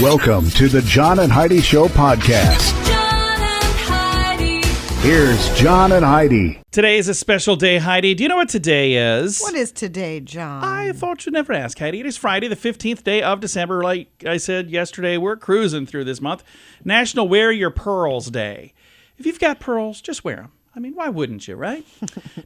Welcome to the John and Heidi Show podcast. John and Heidi. Here's John and Heidi. Today is a special day, Heidi. Do you know what today is? What is today, John? I thought you'd never ask, Heidi. It is Friday, the 15th day of December. Like I said yesterday, we're cruising through this month. National Wear Your Pearls Day. If you've got pearls, just wear them. I mean, why wouldn't you, right?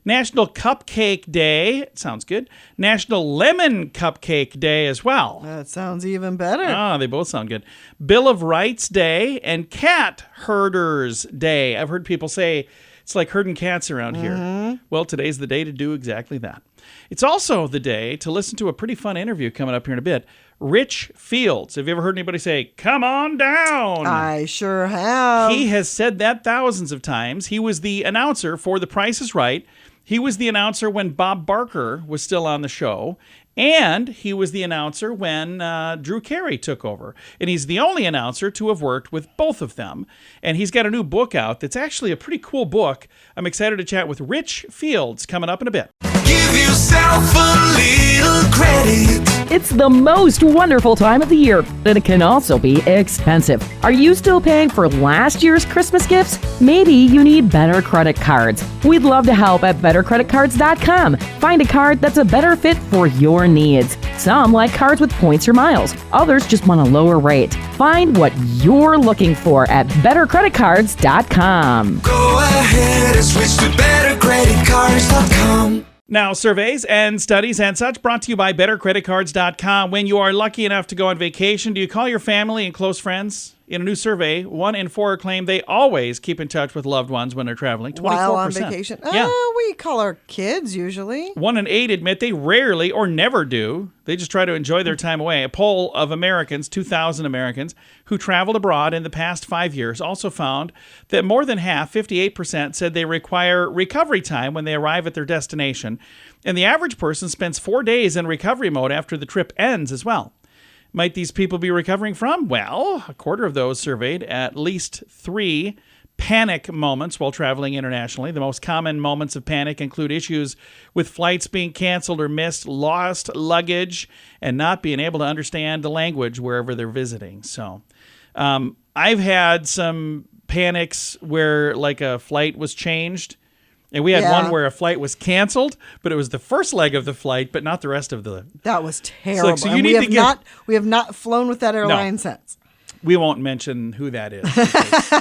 National Cupcake Day. Sounds good. National Lemon Cupcake Day as well. That sounds even better. Ah, they both sound good. Bill of Rights Day and Cat Herders Day. I've heard people say it's like herding cats around here. Well, today's the day to do exactly that. It's also the day to listen to a pretty fun interview coming up here in a bit. Rich Fields. Have you ever heard anybody say, "Come on down"? I sure have. He has said that thousands of times. He was the announcer for The Price is Right. He was the announcer when Bob Barker was still on the show. And he was the announcer when Drew Carey took over. And he's the only announcer to have worked with both of them. And he's got a new book out that's actually a pretty cool book. I'm excited to chat with Rich Fields coming up in a bit. Give yourself a little credit. It's the most wonderful time of the year, and it can also be expensive. Are you still paying for last year's Christmas gifts? Maybe you need better credit cards. We'd love to help at bettercreditcards.com. Find a card that's a better fit for your needs. Some like cards with points or miles. Others just want a lower rate. Find what you're looking for at bettercreditcards.com. Go ahead and switch to bettercreditcards.com. Now, surveys and studies and such brought to you by bettercreditcards.com. When you are lucky enough to go on vacation, do you call your family and close friends? In a new survey, 1 in 4 claim they always keep in touch with loved ones when they're traveling. 24%. While on vacation? Yeah. We call our kids usually. 1 in 8 admit they rarely or never do. They just try to enjoy their time away. A poll of Americans, 2,000 Americans, who traveled abroad in the past 5 years also found that more than half, 58%, said they require recovery time when they arrive at their destination. And the average person spends 4 days in recovery mode after the trip ends as well. Might these people be recovering from? Well, a quarter of those surveyed at least 3 panic moments while traveling internationally. The most common moments of panic include issues with flights being canceled or missed, lost luggage, and not being able to understand the language wherever they're visiting. So I've had some panics where like a flight was changed. And we had one where a flight was canceled, but it was the first leg of the flight, but not the rest of the. That was terrible. So you need to get. We have not flown with that airline since. We won't mention who that is. Because,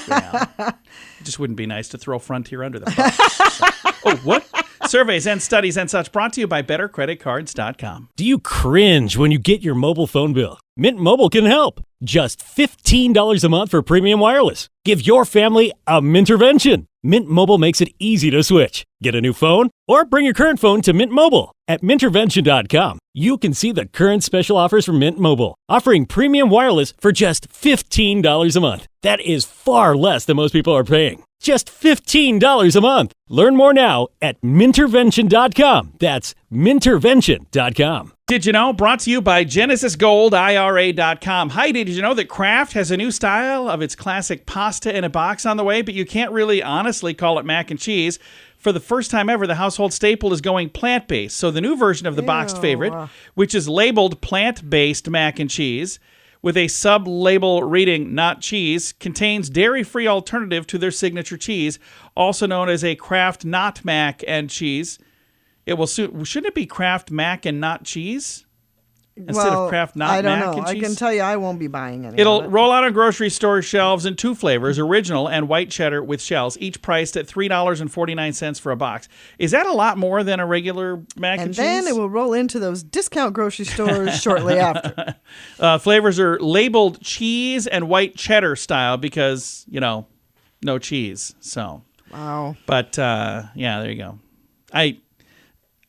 it just wouldn't be nice to throw Frontier under the bus. So. Oh, what? Surveys and studies and such brought to you by bettercreditcards.com. Do you cringe when you get your mobile phone bill? Mint Mobile can help. Just $15 a month for premium wireless. Give your family a Mintervention. Mint Mobile makes it easy to switch. Get a new phone or bring your current phone to Mint Mobile. At Mintervention.com, you can see the current special offers from Mint Mobile, offering premium wireless for just $15 a month. That is far less than most people are paying. Just $15 a month. Learn more now at Mintervention.com. That's Mintervention.com. Did you know? Brought to you by GenesisGoldIRA.com. Heidi, did you know that Kraft has a new style of its classic pasta in a box on the way, but you can't really honestly call it mac and cheese. For the first time ever, the household staple is going plant-based. So the new version of the boxed favorite, which is labeled plant-based mac and cheese, with a sub-label reading not cheese, contains dairy-free alternative to their signature cheese, also known as a Kraft not mac and cheese. It will shouldn't it be Kraft mac and not cheese instead of Kraft not mac and cheese? I can tell you, I won't be buying any. It'll roll out on grocery store shelves in 2 flavors: original and white cheddar with shells, each priced at $3.49 for a box. Is that a lot more than a regular mac and cheese? And then it will roll into those discount grocery stores shortly after. Flavors are labeled cheese and white cheddar style because no cheese. So wow. But there you go.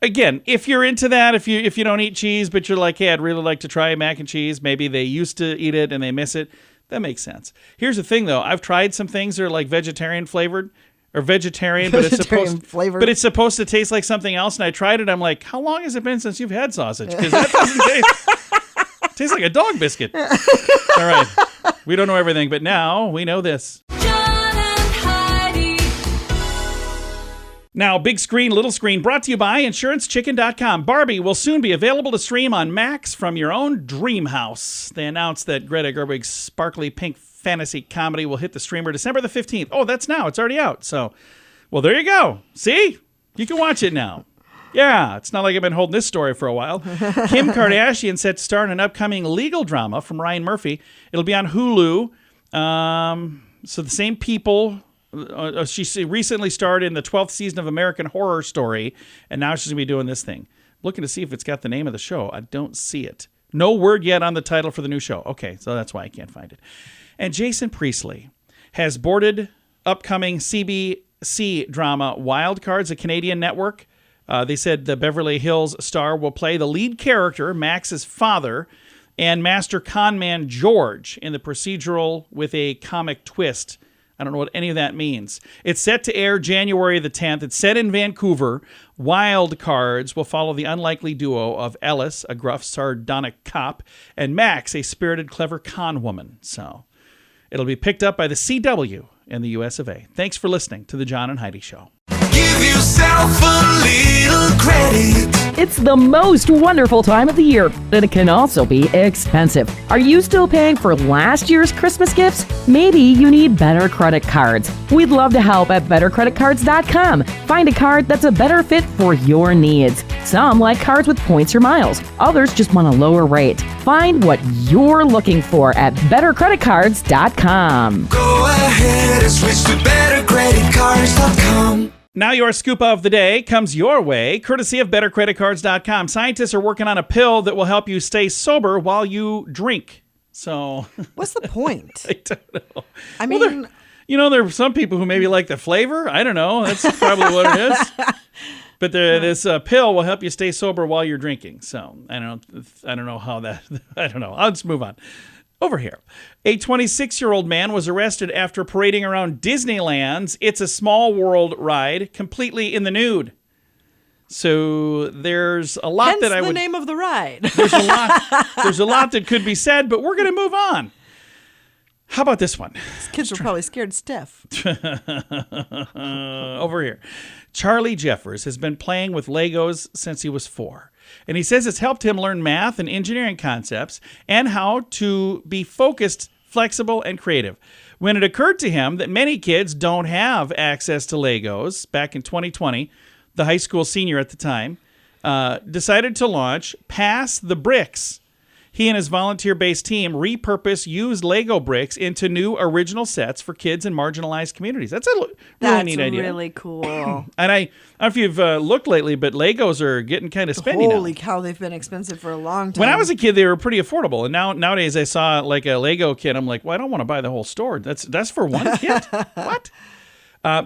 Again, if you're into that, if you don't eat cheese, but you're like, hey, I'd really like to try mac and cheese. Maybe they used to eat it and they miss it. That makes sense. Here's the thing, though. I've tried some things that are like vegetarian flavored or vegetarian, but it's supposed to taste like something else. And I tried it. I'm like, how long has it been since you've had sausage? Because that doesn't tastes like a dog biscuit. All right, we don't know everything, but now we know this. Now, big screen, little screen, brought to you by InsuranceChicken.com. Barbie will soon be available to stream on Max from your own dream house. They announced that Greta Gerwig's sparkly pink fantasy comedy will hit the streamer December the 15th. Oh, that's now. It's already out. So, well, there you go. See? You can watch it now. Yeah, it's not like I've been holding this story for a while. Kim Kardashian set to star in an upcoming legal drama from Ryan Murphy. It'll be on Hulu. So the same people... she recently starred in the 12th season of American Horror Story, and now she's going to be doing this thing. Looking to see if it's got the name of the show. I don't see it. No word yet on the title for the new show. Okay, so that's why I can't find it. And Jason Priestley has boarded upcoming CBC drama Wild Cards, a Canadian network. They said the Beverly Hills star will play the lead character, Max's father, and master conman George in the procedural with a comic twist. I don't know what any of that means. It's set to air January the 10th. It's set in Vancouver. Wild Cards will follow the unlikely duo of Ellis, a gruff, sardonic cop, and Max, a spirited, clever con woman. So it'll be picked up by the CW in the US of A. Thanks for listening to The John and Heidi Show. Give yourself a little credit. It's the most wonderful time of the year, and it can also be expensive. Are you still paying for last year's Christmas gifts? Maybe you need better credit cards. We'd love to help at bettercreditcards.com. Find a card that's a better fit for your needs. Some like cards with points or miles. Others just want a lower rate. Find what you're looking for at bettercreditcards.com. Go ahead and switch to bettercreditcards.com. Now your scoop of the day comes your way, courtesy of bettercreditcards.com. Scientists are working on a pill that will help you stay sober while you drink. So What's the point? I don't know. I Well, mean, there are some people who maybe like the flavor. I don't know. That's probably what it is. But this pill will help you stay sober while you're drinking. So I don't know how that. I don't know. I'll just move on. Over here, a 26-year-old man was arrested after parading around Disneyland's It's a Small World ride completely in the nude. So there's a lot hence that I the would. name of the ride. There's a lot that could be said, but we're going to move on. How about this one? These kids were probably scared stiff. Over here. Charlie Jeffers has been playing with Legos since he was 4. And he says it's helped him learn math and engineering concepts and how to be focused, flexible, and creative. When it occurred to him that many kids don't have access to Legos, back in 2020, the high school senior at the time decided to launch Pass the Bricks. He and his volunteer-based team repurpose used Lego bricks into new original sets for kids in marginalized communities. That's a really neat idea. That's really cool. And I don't know if you've looked lately, but Legos are getting kind of spendy now. Holy cow, they've been expensive for a long time. When I was a kid, they were pretty affordable. And nowadays I saw like a Lego kit. I'm like, well, I don't want to buy the whole store. That's for one kit? What?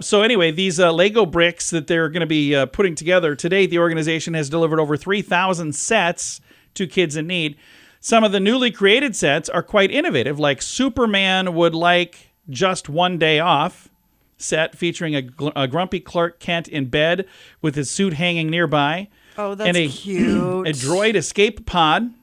So anyway, these Lego bricks that they're going to be putting together, today the organization has delivered over 3,000 sets to kids in need. Some of the newly created sets are quite innovative, like Superman Would Like Just One Day Off set featuring a grumpy Clark Kent in bed with his suit hanging nearby. Oh, that's and cute. A droid escape pod,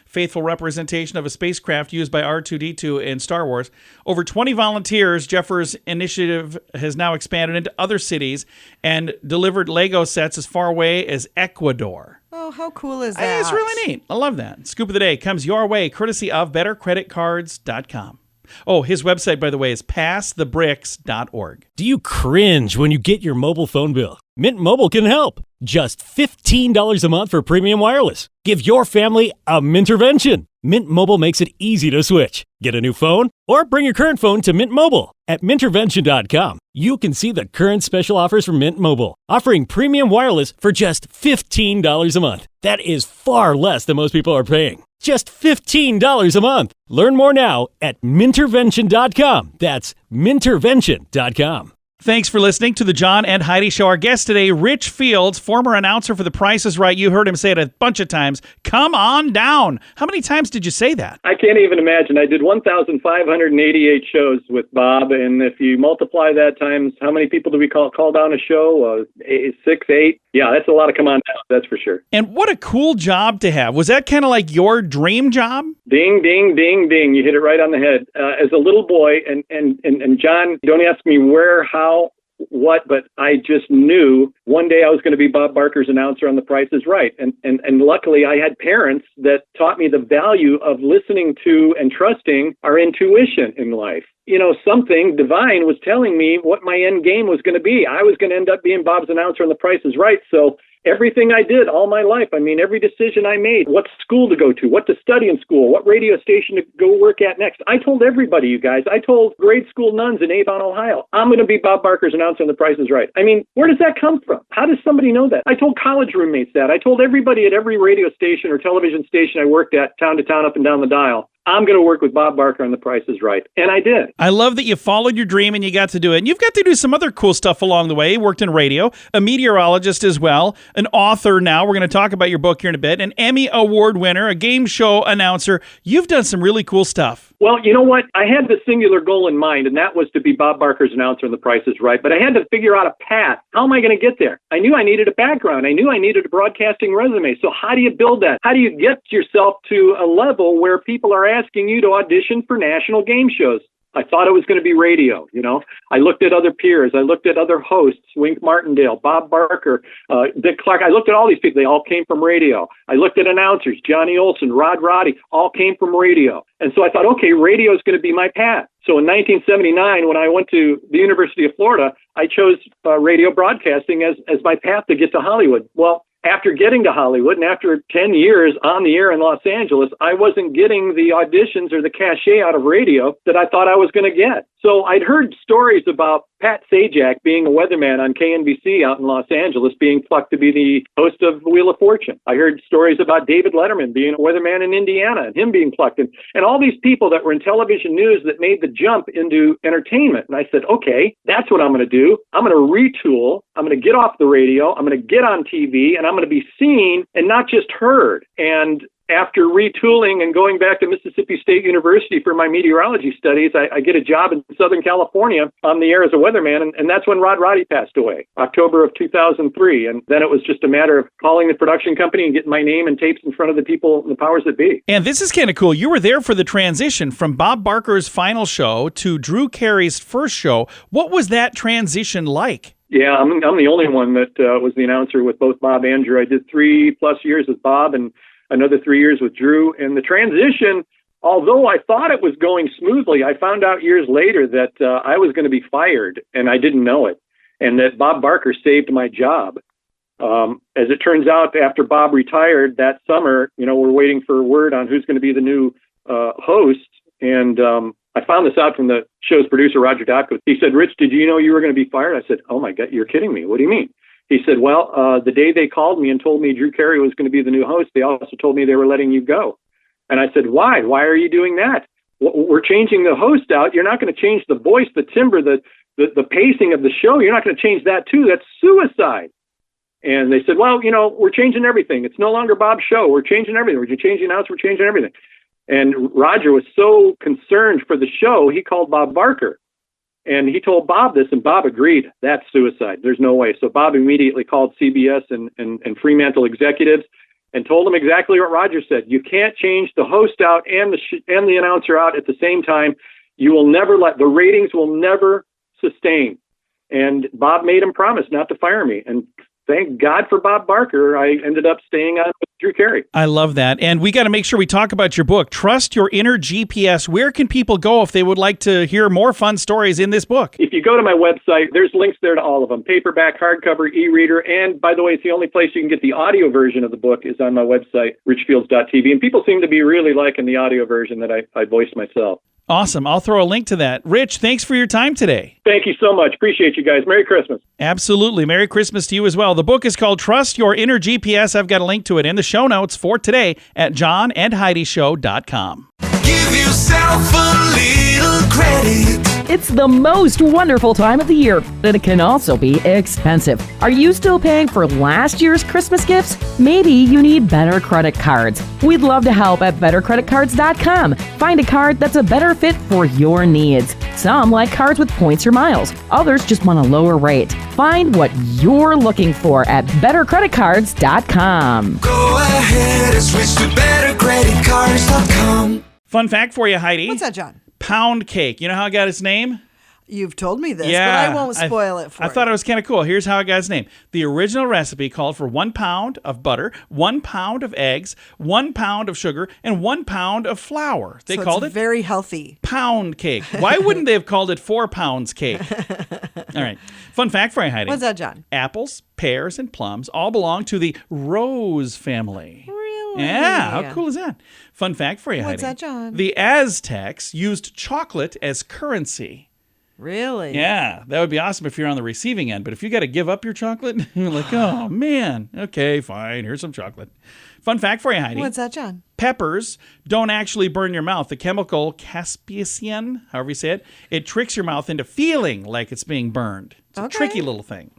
faithful representation of a spacecraft used by R2-D2 in Star Wars. Over 20 volunteers, Jeffers' initiative has now expanded into other cities and delivered Lego sets as far away as Ecuador. Oh, how cool is that? It's really neat. I love that. Scoop of the day comes your way, courtesy of bettercreditcards.com. Oh, his website, by the way, is passthebricks.org. Do you cringe when you get your mobile phone bill? Mint Mobile can help. Just $15 a month for premium wireless. Give your family a Mintervention. Mint Mobile makes it easy to switch. Get a new phone or bring your current phone to Mint Mobile. At Mintervention.com, you can see the current special offers from Mint Mobile, offering premium wireless for just $15 a month. That is far less than most people are paying. Just $15 a month. Learn more now at Mintervention.com. That's Mintervention.com. Thanks for listening to the John and Heidi Show. Our guest today, Rich Fields, former announcer for The Price is Right. You heard him say it a bunch of times. Come on down. How many times did you say that? I can't even imagine. I did 1,588 shows with Bob, and if you multiply that times, how many people do we call down a show? 6, 8? Yeah, that's a lot of come on down, that's for sure. And what a cool job to have. Was that kind of like your dream job? Ding, ding, ding, ding. You hit it right on the head. As a little boy, and John, don't ask me where, how, what, but I just knew one day I was going to be Bob Barker's announcer on The Price is Right. And luckily I had parents that taught me the value of listening to and trusting our intuition in life. You know, something divine was telling me what my end game was going to be. I was going to end up being Bob's announcer on The Price is Right. So everything I did all my life, I mean, every decision I made, what school to go to, what to study in school, what radio station to go work at next. I told everybody, you guys. I told grade school nuns in Avon, Ohio, I'm going to be Bob Barker's announcer on The Price is Right. I mean, where does that come from? How does somebody know that? I told college roommates that. I told everybody at every radio station or television station I worked at, town to town, up and down the dial, I'm going to work with Bob Barker on The Price is Right. And I did. I love that you followed your dream and you got to do it. And you've got to do some other cool stuff along the way. You worked in radio, a meteorologist as well, an author now. We're going to talk about your book here in a bit, an Emmy Award winner, a game show announcer. You've done some really cool stuff. Well, you know what? I had the singular goal in mind, and that was to be Bob Barker's announcer on The Price is Right. But I had to figure out a path. How am I going to get there? I knew I needed a background. I knew I needed a broadcasting resume. So how do you build that? How do you get yourself to a level where people are asking you to audition for national game shows? I thought it was going to be radio, you know. I looked at other peers. I looked at other hosts, Wink Martindale, Bob Barker, Dick Clark. I looked at all these people. They all came from radio. I looked at announcers, Johnny Olson, Rod Roddy, all came from radio. And so I thought, okay, radio is going to be my path. So in 1979, when I went to the University of Florida, I chose radio broadcasting as my path to get to Hollywood. Well, after getting to Hollywood and after 10 years on the air in Los Angeles, I wasn't getting the auditions or the cachet out of radio that I thought I was going to get. So I'd heard stories about Pat Sajak being a weatherman on KNBC out in Los Angeles, being plucked to be the host of Wheel of Fortune. I heard stories about David Letterman being a weatherman in Indiana and him being plucked. And all these people that were in television news that made the jump into entertainment. And I said, okay, that's what I'm going to do. I'm going to retool. I'm going to get off the radio. I'm going to get on TV, and I'm going to be seen and not just heard. And after retooling and going back to Mississippi State University for my meteorology studies, I get a job in Southern California on the air as a weatherman, and that's when Rod Roddy passed away, October of 2003. And then it was just a matter of calling the production company and getting my name and tapes in front of the people, the powers that be. And this is kind of cool. You were there for the transition from Bob Barker's final show to Drew Carey's first show. What was that transition like? Yeah, I'm the only one that was the announcer with both Bob and Drew. I did 3+ years with Bob and another 3 years with Drew. And the transition, although I thought it was going smoothly, I found out years later that I was going to be fired, and I didn't know it, and that Bob Barker saved my job. As it turns out, after Bob retired that summer, you know, we're waiting for word on who's going to be the new host. And I found this out from the show's producer, Roger Dotko. He said, "Rich, did you know you were going to be fired?" I said, "Oh my God, you're kidding me. What do you mean?" He said, "Well, the day they called me and told me Drew Carey was going to be the new host, they also told me they were letting you go." And I said, "Why? Why are you doing that? We're changing the host out. You're not going to change the voice, the timbre, the pacing of the show. You're not going to change that too. That's suicide." And they said, "Well, you know, we're changing everything. It's no longer Bob's show. We're changing everything. We're changing outs. We're changing everything." And Roger was so concerned for the show, he called Bob Barker. And he told Bob this, and Bob agreed. That's suicide. There's no way. So Bob immediately called CBS and Fremantle executives and told them exactly what Roger said. You can't change the host out and the announcer out at the same time. You will never the ratings will never sustain. And Bob made him promise not to fire me. And thank God for Bob Barker, I ended up staying on with Drew Carey. I love that. And we got to make sure we talk about your book, Trust Your Inner GPS. Where can people go if they would like to hear more fun stories in this book? If you go to my website, there's links there to all of them. Paperback, hardcover, e-reader. And by the way, it's the only place you can get the audio version of the book is on my website, richfields.tv. And people seem to be really liking the audio version that I voiced myself. Awesome. I'll throw a link to that. Rich, thanks for your time today. Thank you so much. Appreciate you guys. Merry Christmas. Absolutely. Merry Christmas to you as well. The book is called Trust Your Inner GPS. I've got a link to it in the show notes for today at johnandheidishow.com. Give yourself a little credit. It's the most wonderful time of the year, but it can also be expensive. Are you still paying for last year's Christmas gifts? Maybe you need better credit cards. We'd love to help at bettercreditcards.com. Find a card that's a better fit for your needs. Some like cards with points or miles. Others just want a lower rate. Find what you're looking for at bettercreditcards.com. Go ahead and switch to bettercreditcards.com. Fun fact for you, Heidi. What's that, John? Pound cake. You know how it got its name? You've told me this, Yeah, but I won't spoil it for you. I thought it was kind of cool. Here's how it got its name. The original recipe called for 1 pound of butter, 1 pound of eggs, 1 pound of sugar, and 1 pound of flour. They So called it's it very healthy. pound cake. Why wouldn't they have called it 4 pounds cake? All right. Fun fact for you, Heidi. What's that, John? Apples, pears, and plums all belong to the rose family. Really? Yeah, how cool is that? Fun fact for you, What's Heidi. that, John? The Aztecs used chocolate as currency. Really? Yeah, that would be awesome if you're on the receiving end. But if you got to give up your chocolate, you're like, oh, man. Okay, fine. Here's some chocolate. Fun fact for you, Heidi. What's that, John? Peppers don't actually burn your mouth. The chemical caspasian, however you say it, it tricks your mouth into feeling like it's being burned. It's a Okay. tricky little thing.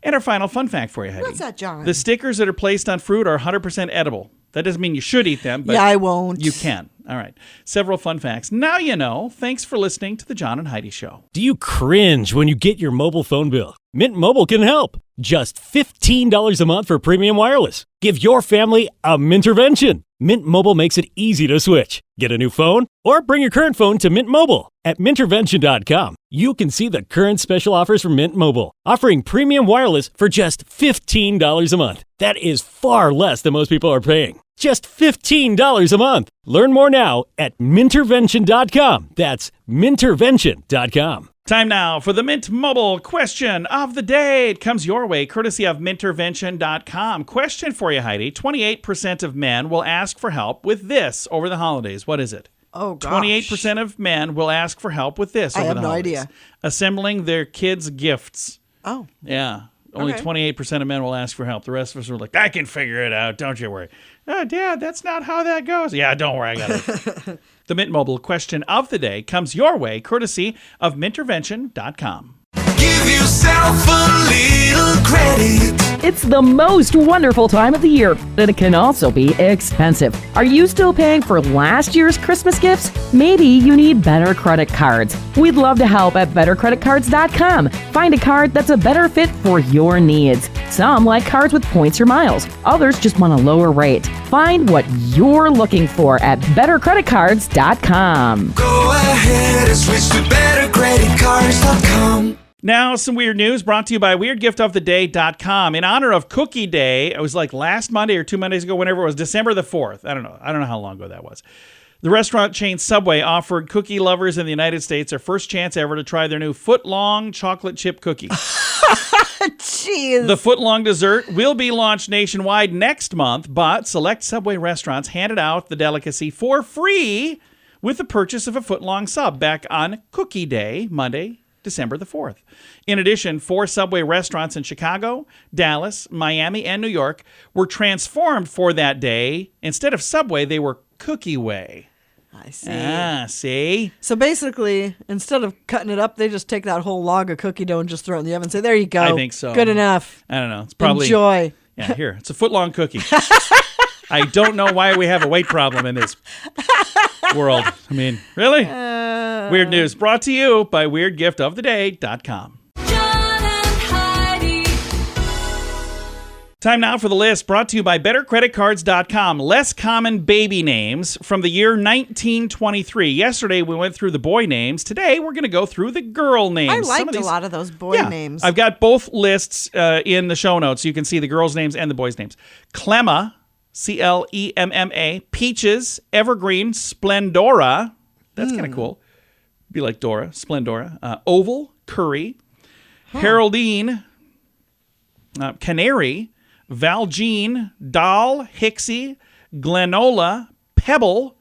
And our final fun fact for you, Heidi. What's that, John? The stickers that are placed on fruit are 100% edible. That doesn't mean you should eat them, but Yeah, I won't. you can. All right. Several fun facts. Now you know. Thanks for listening to the John and Heidi Show. Do you cringe when you get your mobile phone bill? Mint Mobile can help. Just $15 a month for premium wireless. Give your family a Mintervention. Mint Mobile makes it easy to switch. Get a new phone or bring your current phone to Mint Mobile. At Mintervention.com, you can see the current special offers from Mint Mobile, offering premium wireless for just $15 a month. That is far less than most people are paying. Just $15 a month. Learn more now at Mintervention.com. That's Mintervention.com. Time now for the Mint Mobile question of the day. It comes your way courtesy of Mintervention.com. Question for you, Heidi. 28% of men will ask for help with this over the holidays. What is it? Oh, gosh. 28% of men will ask for help with this I over have the no holidays. idea. Assembling their kids' gifts. Oh. Yeah. Only Okay. 28% of men will ask for help. The rest of us are like, I can figure it out. Don't you worry. Oh, Dad, that's not how that goes. Yeah, don't worry. I got it. The Mint Mobile question of the day comes your way courtesy of Mintervention.com. Give yourself a little credit. It's the most wonderful time of the year, and it can also be expensive. Are you still paying for last year's Christmas gifts? Maybe you need better credit cards. We'd love to help at bettercreditcards.com. Find a card that's a better fit for your needs. Some like cards with points or miles. Others just want a lower rate. Find what you're looking for at bettercreditcards.com. Go ahead and switch to bettercreditcards.com. Now, some weird news brought to you by WeirdGiftOfTheDay.com. In honor of Cookie Day, it was like last Monday or 2 Mondays ago, whenever it was, December the 4th. I don't know how long ago that was. The restaurant chain Subway offered cookie lovers in the United States their first chance ever to try their new foot-long chocolate chip cookie. Jeez. The foot-long dessert will be launched nationwide next month, but select Subway restaurants handed out the delicacy for free with the purchase of a foot-long sub back on Cookie Day, Monday, December the 4th. In addition, 4 Subway restaurants in Chicago, Dallas, Miami, and New York were transformed for that day. Instead of Subway, they were Cookie Way. I see. Ah, see? So basically, instead of cutting it up, they just take that whole log of cookie dough and just throw it in the oven and say, there you go. I think so. Good enough. I don't know. It's probably... Enjoy. Yeah, here. It's a foot-long cookie. I don't know why we have a weight problem in this world. I mean, really? Weird news brought to you by WeirdGiftOfTheDay.com. John and Heidi. Time now for the list brought to you by BetterCreditCards.com. Less common baby names from the year 1923. Yesterday, we went through the boy names. Today, we're going to go through the girl names. I Some liked of a these- lot of those boy names. I've got both lists in the show notes. You can see the girls' names and the boys' names. Clemma, Clemma. Peaches, Evergreen, Splendora. That's kind of cool. Be like Dora, Splendora. Oval, Curry. Haroldine, Canary. Valjean, Doll, Hixie, Glenola, Pebble.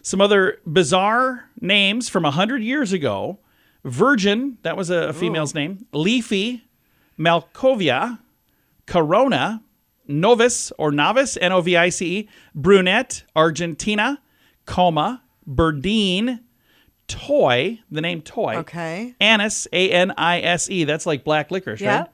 Some other bizarre names from 100 years ago. Virgin, that was a female's name. Leafy, Malkovia, Corona, Novice or Novice, Novice, Brunette, Argentina, Coma, Berdine, Toy, the name Toy. Okay. Anise, Anise. That's like black licorice, Yeah. right?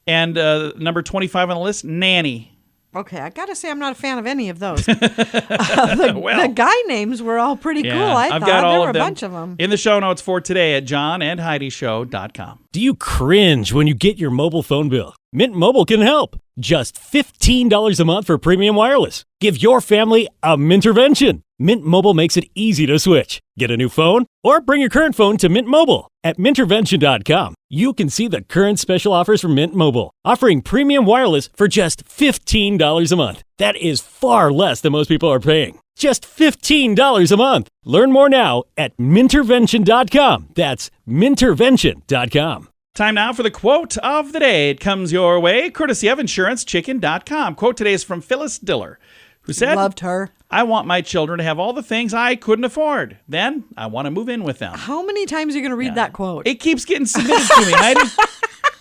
And number 25 on the list, Nanny. Okay, I gotta say I'm not a fan of any of those. The guy names were all pretty cool. I I've thought got all there were of a them bunch of them. in the show notes for today at johnandheidishow.com. Do you cringe when you get your mobile phone bill? Mint Mobile can help. Just $15 a month for premium wireless. Give your family a Mintervention. Mint Mobile makes it easy to switch. Get a new phone or bring your current phone to Mint Mobile. At Mintervention.com, you can see the current special offers from Mint Mobile, offering premium wireless for just $15 a month. That is far less than most people are paying. Just $15 a month. Learn more now at Mintervention.com. That's Mintervention.com. Time now for the quote of the day. It comes your way, courtesy of InsuranceChicken.com. Quote today is from Phyllis Diller, who said, Loved her. I want my children to have all the things I couldn't afford. Then I want to move in with them. How many times are you going to read that quote? It keeps getting submitted to me, Heidi.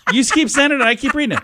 You just keep sending it, I keep reading it.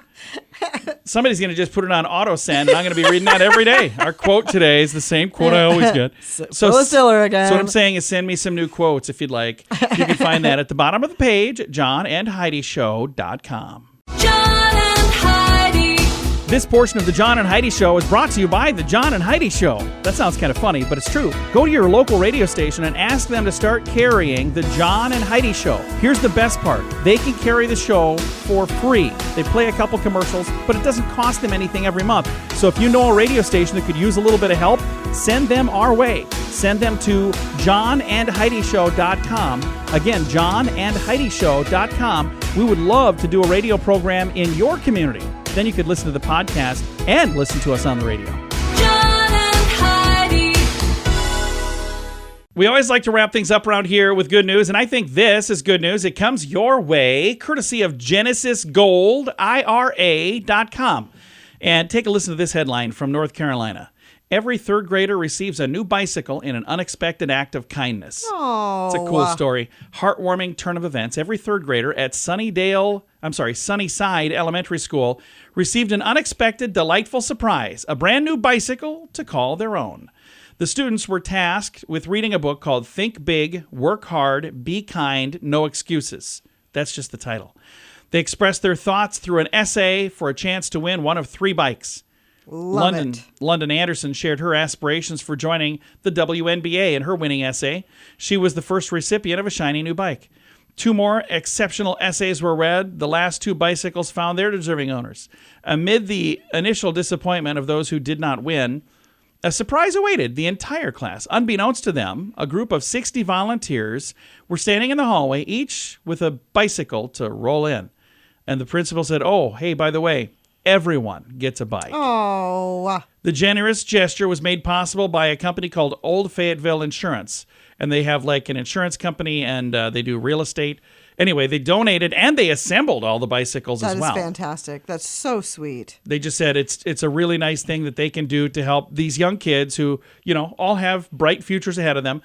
Somebody's going to just put it on auto send, and I'm going to be reading that every day. Our quote today is the same quote I always get. Phyllis Diller again. So what I'm saying is send me some new quotes if you'd like. You can find that at the bottom of the page at johnandheidishow.com. John and Heidi. This portion of the John and Heidi Show is brought to you by the John and Heidi Show. That sounds kind of funny, but it's true. Go to your local radio station and ask them to start carrying the John and Heidi Show. Here's the best part. They can carry the show for free. They play a couple commercials, but it doesn't cost them anything every month. So if you know a radio station that could use a little bit of help, send them our way. Send them to johnandheidishow.com. Again, johnandheidishow.com. We would love to do a radio program in your community. Then you could listen to the podcast and listen to us on the radio. John and Heidi. We always like to wrap things up around here with good news, and I think this is good news. It comes your way, courtesy of GenesisGoldIRA.com. And take a listen to this headline from North Carolina. Every third grader receives a new bicycle in an unexpected act of kindness. Oh, It's a cool story. Heartwarming turn of events. Every third grader at Sunnyside Elementary School received an unexpected, delightful surprise, a brand new bicycle to call their own. The students were tasked with reading a book called Think Big, Work Hard, Be Kind, No Excuses. That's just the title. They expressed their thoughts through an essay for a chance to win one of 3 bikes. London Anderson shared her aspirations for joining the WNBA in her winning essay. She was the first recipient of a shiny new bike. 2 more exceptional essays were read. The last 2 bicycles found their deserving owners. Amid the initial disappointment of those who did not win, a surprise awaited the entire class. Unbeknownst to them, a group of 60 volunteers were standing in the hallway, each with a bicycle to roll in. And the principal said, "Oh, hey, by the way, everyone gets a bike." Oh. The generous gesture was made possible by a company called Old Fayetteville Insurance. And they have like an insurance company, and they do real estate. Anyway, they donated and they assembled all the bicycles as well. That is fantastic. That's so sweet. They just said it's a really nice thing that they can do to help these young kids who, all have bright futures ahead of them.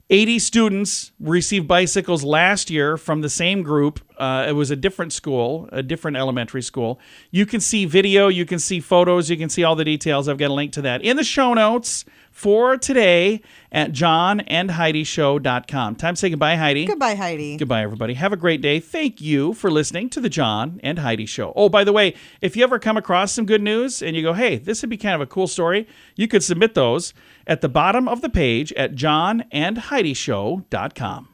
80 students received bicycles last year from the same group. It was a different school, a different elementary school. You can see video, you can see photos, you can see all the details. I've got a link to that in the show notes for today at johnandheidishow.com. Time to say goodbye, Heidi. Goodbye, Heidi. Goodbye, everybody. Have a great day. Thank you for listening to the John and Heidi Show. Oh, by the way, if you ever come across some good news and you go, hey, this would be kind of a cool story, you could submit those at the bottom of the page at johnandheidishow.com.